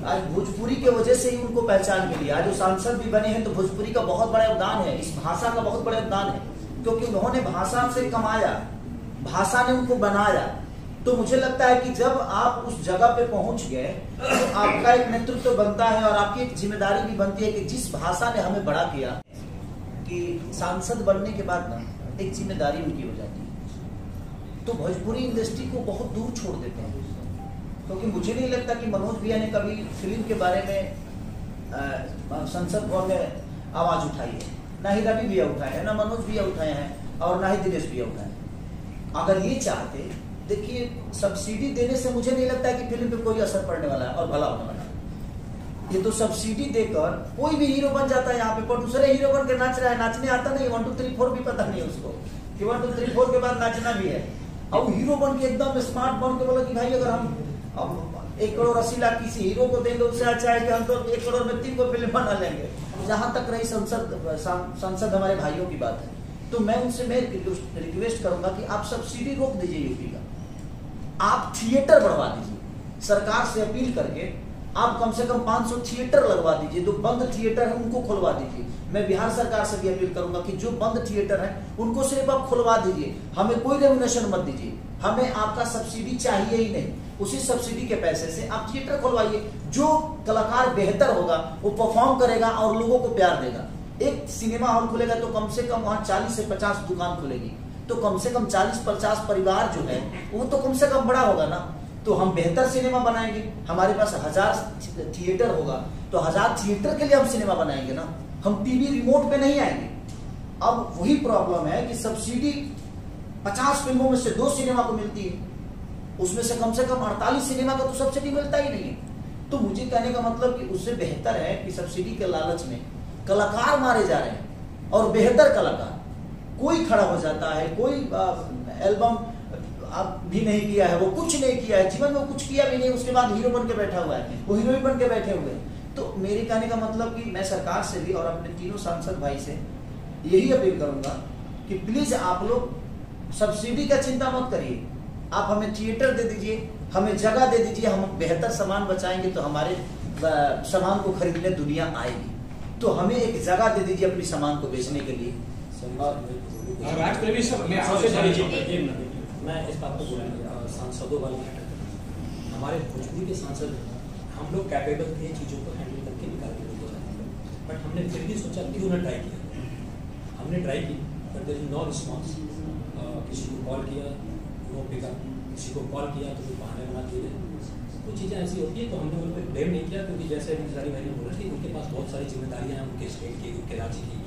आज भोजपुरी के वजह से ही उनको पहचान मिली। आज जो सांसद भी बने हैं तो भोजपुरी का बहुत बड़ा योगदान है, इस भाषा का बहुत बड़ा योगदान है, क्योंकि उन्होंने भाषा से कमाया, भाषा ने उनको बनाया। तो मुझे लगता है कि जब आप उस जगह पे पहुंच गए तो आपका एक नेतृत्व बनता है और आपकी एक जिम्मेदारी भी बनती है कि जिस भाषा ने हमें बड़ा किया, कि सांसद बनने के बाद ना एक जिम्मेदारी उनकी हो जाती है, तो भोजपुरी इंडस्ट्री को बहुत दूर छोड़ देते हैं। क्योंकि मुझे नहीं लगता कि मनोज भैया ने कभी फिल्म के बारे में संसद भवन में आवाज उठाई है, ना ही रवि भैया उठाए हैं, ना मनोज भैया उठाए हैं, और ना ही दिनेश भैया उठाए हैं। अगर ये चाहते, देखिए सब्सिडी देने से मुझे नहीं लगता है कि फिल्म पे कोई असर पड़ने वाला है और भला होने वाला है। ये तो सब्सिडी देकर कोई भी हीरो बन जाता है यहाँ पे, पर दूसरे हीरो बन के नाच रहा है, नाचने आता नहीं, 1 2 3 4 भी पता नहीं है उसको कि 1 2 3 4 के बाद नाचना भी है। अब हीरो बन के एकदम स्मार्ट बन के बोला कि भाई अगर हम अब 1 करोड़ 80 लाख किसी हीरो को देंगे, उससे अच्छा है कि हम तो 1 करोड़ में 3 को फिल्म बना लेंगे। जहां तक रही संसद हमारे भाइयों की बात है, तो मैं उनसे मैं रिक्वेस्ट करूंगा कि आप सब्सिडी रोक दीजिए यूपी का, आप थिएटर बढ़वा दीजिए, सरकार से अपील करके आप कम से कम 500 थिएटर लगवा दीजिए, जो बंद थिएटर है उनको खुलवा दीजिए। मैं बिहार सरकार से भी अपील करूंगा कि जो बंद थिएटर है उनको सिर्फ आप खुलवा दीजिए, हमें कोई रेमुनेशन मत दीजिए, हमें आपका सब्सिडी चाहिए ही नहीं। उसी सब्सिडी के पैसे से आप थिएटर खुलवाइए, जो कलाकार बेहतर होगा वो परफॉर्म करेगा और लोगों को प्यार देगा। एक सिनेमा हॉल खुलेगा तो कम से कम वहां 40 से 50 दुकान खुलेगी, तो कम से कम 40-50 परिवार जो है वो तो कम से कम बड़ा होगा ना। तो हम बेहतर सिनेमा बनाएंगे, हमारे पास 1000 थिएटर होगा तो 1000 थिएटर के लिए हम सिनेमा बनाएंगे ना, हम टीवी रिमोट पे नहीं आएंगे। अब वही प्रॉब्लम है कि सब्सिडी 50 फिल्मों में से 2 सिनेमा को मिलती है, उसमें से कम 48 सिनेमा का तो सब्सिडी मिलता ही नहीं है। तो मुझे कहने का मतलब कि उससे बेहतर है कि सब्सिडी के लालच में कलाकार मारे जा रहे हैं, और बेहतर कलाकार कोई खड़ा हो जाता है, कोई एल्बम भी नहीं किया है, वो कुछ नहीं किया है, जीवन में कुछ किया भी नहीं, उसके बाद हीरो बन के बैठा हुआ है, वो हीरोइन बन के बैठे हुए हैं। तो मेरे कहने का मतलब कि मैं सरकार से भी और अपने तीनों सांसद भाई से यही अपील करूंगा कि प्लीज आप लोग सब्सिडी का चिंता मत करिए, आप हमें थिएटर दे दीजिए, हमें जगह दे दीजिए, हम बेहतर सामान बचाएंगे तो हमारे सामान को खरीदने दुनिया आएगी। तो हमें एक जगह दे दीजिए अपनी सामान को बेचने के लिए। मैं इस बात को बोलूँगा सांसदों वाले हमारे भोजपुरी के सांसद, हम लोग कैपेबल थे चीज़ों को हैंडल करके निकाल के लेके जाने में, बट हमने फिर भी सोचा क्यों ना ट्राई किया। हमने ट्राई की but there is no response. किसी को कॉल किया नो पिकअप, किसी को कॉल किया तो कोई बहाने बना दिए। कुछ चीज़ें ऐसी होती है तो हमने उन पर ब्लेम नहीं किया, क्योंकि जैसे निजारी भाई ने बोला कि उनके पास बहुत सारी जिम्मेदारियाँ हैं, उनके स्टेट की, उनके राज्य की,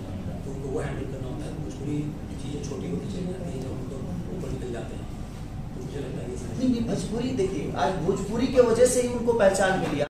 तो उनको वो हैंडल करना होता है। भोजपुरी चीज़ें छोटी होती चली जाती हैं, जब हम लोग ऊपर निकल जाते हैं। मुझे लगता है भोजपुरी, देखिए आज भोजपुरी के वजह से ही उनको पहचान मिली।